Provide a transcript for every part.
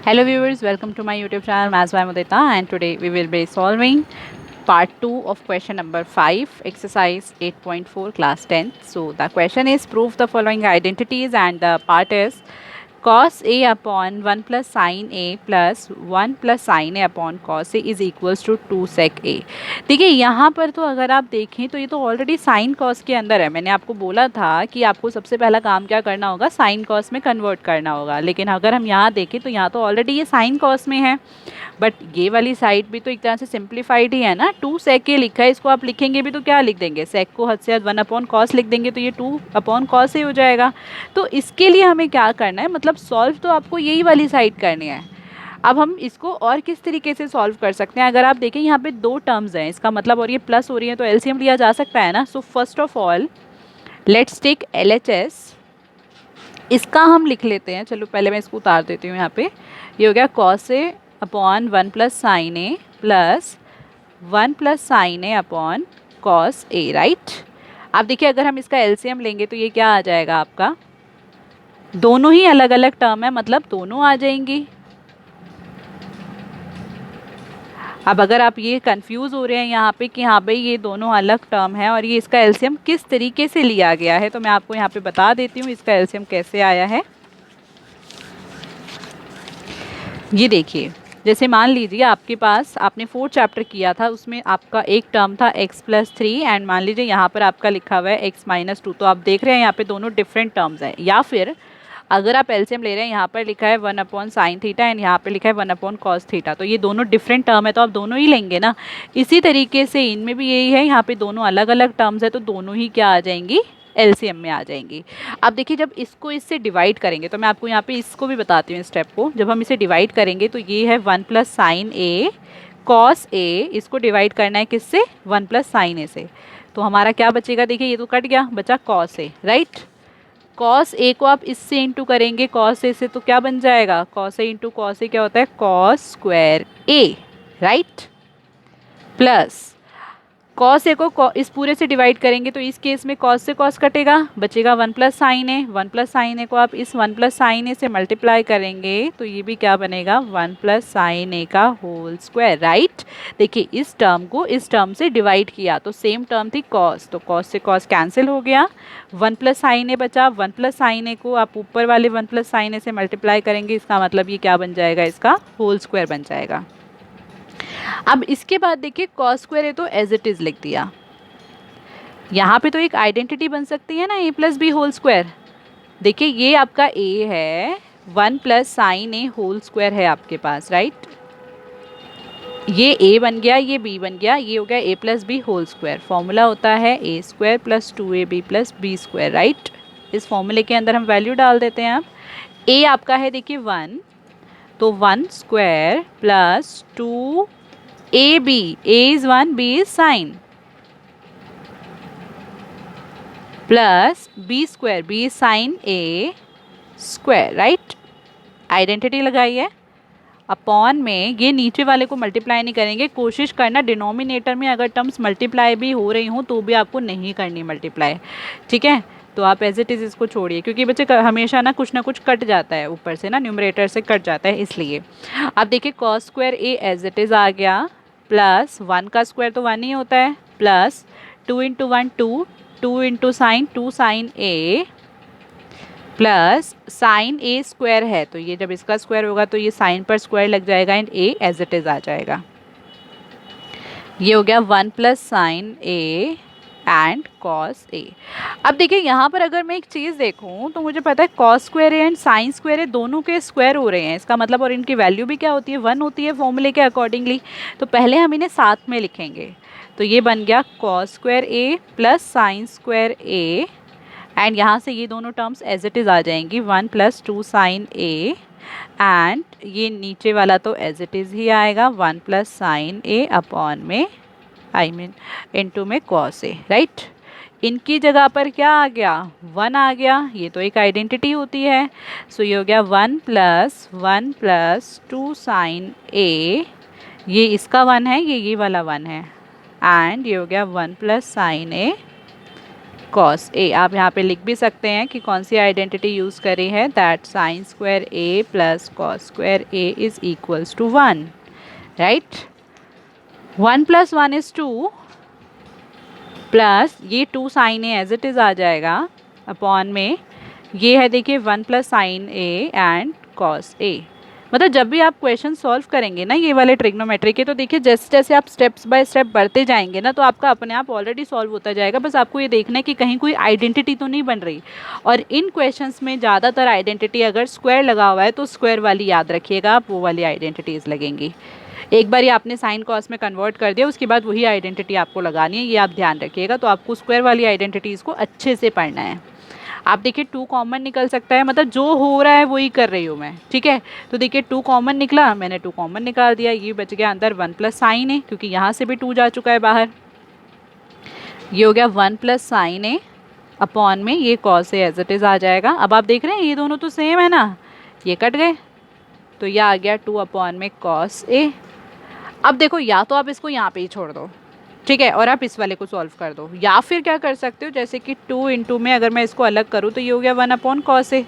Hello viewers, welcome to my YouTube channel Maths by Mudita, and today we will be solving part 2 of question number 5, exercise 8.4 class 10th. So the question is prove the following identities, and the part is cos A upon 1 plus sin A plus 1 plus sin A upon cos A is equals to 2 sec A। देखिए यहाँ पर तो अगर आप देखें तो ये तो ऑलरेडी साइन कॉस के अंदर है। मैंने आपको बोला था कि आपको सबसे पहला काम क्या करना होगा, साइन कॉस में कन्वर्ट करना होगा। लेकिन अगर हम यहाँ देखें तो यहाँ तो ऑलरेडी ये साइन कॉस में है, बट ये वाली साइड भी तो एक तरह से सिंप्लीफाइड ही है ना। 2 sec A लिखा है, इसको आप लिखेंगे भी तो क्या लिख देंगे, सेक को हद से हद 1 अपॉन कॉस लिख देंगे, तो ये 2 अपॉन कॉस ही हो जाएगा। तो इसके लिए हमें क्या करना है, मतलब सॉल्व तो आपको यही वाली साइड करनी है। अब हम इसको और किस तरीके से सॉल्व कर सकते हैं, अगर आप देखें यहाँ पे दो टर्म्स हैं इसका मतलब, और ये प्लस हो रही है तो एलसीएम लिया जा सकता है ना। So first of all let's take LHS. इसका हम लिख लेते हैं, चलो पहले मैं इसको उतार देती हूँ यहाँ पे। ये हो गया cos A upon 1 plus sine A plus 1 plus sine A upon cos A, right. अब देखिए अगर हम इसका एलसीएम लेंगे तो ये क्या आ जाएगा आपका, दोनों ही अलग अलग टर्म है मतलब दोनों आ जाएंगी। अब अगर आप ये कंफ्यूज हो रहे हैं यहाँ पे कि हाँ भाई ये दोनों अलग टर्म है और ये इसका एलसीएम किस तरीके से लिया गया है, तो मैं आपको यहाँ पे बता देती हूँ इसका एलसीएम कैसे आया है। ये देखिए, जैसे मान लीजिए आपके पास आपने 4th चैप्टर किया था, उसमें आपका एक टर्म था x प्लस 3 एंड मान लीजिए यहाँ पर आपका लिखा हुआ है x माइनस 2। तो आप देख रहे हैं यहाँ पे दोनों डिफरेंट टर्म्स हैं। या फिर अगर आप एलसीएम ले रहे हैं, यहाँ पर लिखा है 1 अपॉन साइन थीटा एंड यहाँ पे लिखा है 1 अपॉन कॉस थीटा, तो ये दोनों डिफरेंट टर्म है तो आप दोनों ही लेंगे ना। इसी तरीके से इनमें भी यही है, यहाँ पे दोनों अलग अलग टर्म्स है तो दोनों ही क्या आ जाएंगी, एलसीएम में आ जाएंगी। अब देखिए जब इसको इससे डिवाइड करेंगे तो मैं आपको यहाँ पे इसको भी बताती हूँ स्टेप को। जब हम इसे डिवाइड करेंगे तो ये है 1 plus sine A cos A, इसको डिवाइड करना है किससे, 1 प्लस साइन ए से। तो हमारा क्या बचेगा, देखिए ये तो कट गया, बचा cos A, right. Cos A को आप इससे इंटू करेंगे कॉस ए से तो क्या बन जाएगा, cos A into cos A क्या होता है, cos square A, right. Plus cos A को इस पूरे से डिवाइड करेंगे तो इस केस में कॉस से कॉस कटेगा, बचेगा 1 प्लस साइन ए। 1 प्लस साइन ए को आप इस 1 प्लस साइन ए से मल्टीप्लाई करेंगे तो ये भी क्या बनेगा, 1 प्लस साइन ए का होल स्क्वायर, राइट। देखिए इस टर्म को इस टर्म से डिवाइड किया तो सेम टर्म थी कॉस, तो कॉस से कॉस कैंसिल हो गया, 1 प्लस साइन ए बचा। 1 प्लस साइन ए को आप ऊपर वाले 1 प्लस साइन ए से मल्टीप्लाई करेंगे, इसका मतलब ये क्या बन जाएगा, इसका होल स्क्वायर बन जाएगा। अब इसके बाद देखिए कॉस स्क्वायर है तो एज इट इज लिख दिया। यहाँ पे तो एक आइडेंटिटी बन सकती है ना, ए प्लस बी होल स्क्वायर। देखिए ये आपका ए है, 1 प्लस साइन ए होल स्क्वायर है आपके पास, राइट। ये ए बन गया, ये बी बन गया, ये हो गया A plus B whole square. Formula होता है A square plus 2ab plus B square, right. इस फॉर्मूले के अंदर हम वैल्यू डाल देते हैं। अब ए आपका है देखिए 1, तो 1 square plus 2 A B, A is 1, B is sine, plus B square, B is sine A square, right. Identity लगाई है। अपॉन में ये नीचे वाले को मल्टीप्लाई नहीं करेंगे, कोशिश करना डिनोमिनेटर में अगर टर्म्स मल्टीप्लाई भी हो रही हूँ तो भी आपको नहीं करनी मल्टीप्लाई, ठीक है। तो आप एज इट इज इसको छोड़िए, क्योंकि बच्चे हमेशा ना कुछ कट जाता है ऊपर से ना, न्यूमरेटर से कट जाता है इसलिए। अब देखिए cos square A as it is आ गया, प्लस 1 का स्क्वायर तो 1 ही होता है, plus 2 into 1 2, 2 into sine 2 sine A, plus sine A square है तो ये जब इसका स्क्वायर होगा तो ये साइन पर स्क्वायर लग जाएगा and A as it is आ जाएगा। ये हो गया 1 plus sine A and cos A. अब देखिए यहाँ पर अगर मैं एक चीज़ देखूँ तो मुझे पता है cos square A and sine square A दोनों के स्क्वायर हो रहे हैं, इसका मतलब, और इनकी वैल्यू भी क्या होती है, 1 होती है फॉर्मूले के अकॉर्डिंगली। तो पहले हम इन्हें साथ में लिखेंगे, तो ये बन गया cos square A plus sign square A, and यहाँ से ये दोनों टर्म्स एज इट इज़ आ जाएंगी, 1 प्लस 2 साइन ए, एंड ये नीचे वाला तो एज इट इज़ ही आएगा, 1 प्लस साइन ए अपॉन में इनटू में कॉस ए, राइट। इनकी जगह पर क्या आ गया, 1 आ गया, ये तो एक आइडेंटिटी होती है। सो ये हो गया 1 प्लस 2 साइन ए, ये इसका 1 है, ये वाला 1 है, एंड ये हो गया 1 plus sine A cos A. आप यहाँ पे लिख भी सकते हैं कि कौन सी आइडेंटिटी यूज़ करी है, that sine square A plus cos square A is equals to 1, right. 1 + 1 is 2 plus ये 2 sine A as it is आ जाएगा अपॉन में ये है देखिए 1 + sine A and cos A. मतलब जब भी आप क्वेश्चन सॉल्व करेंगे ना ये वाले ट्रिग्नोमेट्री के, तो देखिए जैसे जैसे आप स्टेप्स बाय स्टेप बढ़ते जाएंगे ना तो आपका अपने आप ऑलरेडी सॉल्व होता जाएगा। बस आपको ये देखना है कि कहीं कोई आइडेंटिटी तो नहीं बन रही। और इन क्वेश्चंस में ज़्यादातर आइडेंटिटी अगर स्क्वायर लगा हुआ है तो स्क्वायर वाली याद रखिएगा आप, वो वाली आइडेंटिटीज़ लगेंगी। एक बार ये आपने साइन कॉस में कन्वर्ट कर दिया, उसके बाद वही आइडेंटिटी आपको लगानी है, ये आप ध्यान रखिएगा। तो आपको स्क्वायर वाली आइडेंटिटीज़ को अच्छे से पढ़ना है। आप देखिए 2 कॉमन निकल सकता है, मतलब जो हो रहा है वही कर रही हूँ मैं, ठीक है। तो देखिए 2 कॉमन निकला, मैंने 2 कॉमन निकाल दिया, ये बच गया अंदर 1 + साइन ए, क्योंकि यहाँ से भी 2 जा चुका है बाहर। ये हो गया 1 + साइन ए अपॉन में ये cos A as it is आ जाएगा। अब आप देख रहे हैं ये दोनों तो सेम है ना, ये कट गए, तो ये आ गया 2 अपॉन में कॉस ए। अब देखो या तो आप इसको यहाँ पे ही छोड़ दो, ठीक है, और आप इस वाले को सॉल्व कर दो, या फिर क्या कर सकते हो जैसे कि 2 × में अगर मैं इसको अलग करूँ तो ये हो गया 1 अपॉन कॉस ए।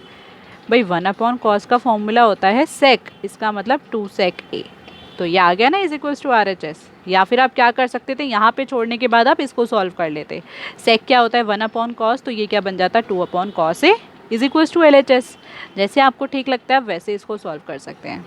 भाई 1 अपॉन कॉस का फॉर्मूला होता है सेक, इसका मतलब 2 सेक ए। तो ये आ गया ना इज इक्वल्स टू RHS। या फिर आप क्या कर सकते थे, यहाँ पे छोड़ने के बाद आप इसको सॉल्व कर लेते। सेक क्या होता है 1 अपॉन कॉस, तो ये क्या बन जाता है 2 upon cos A is equals to LHS। जैसे आपको ठीक लगता है आप वैसे इसको सॉल्व कर सकते हैं।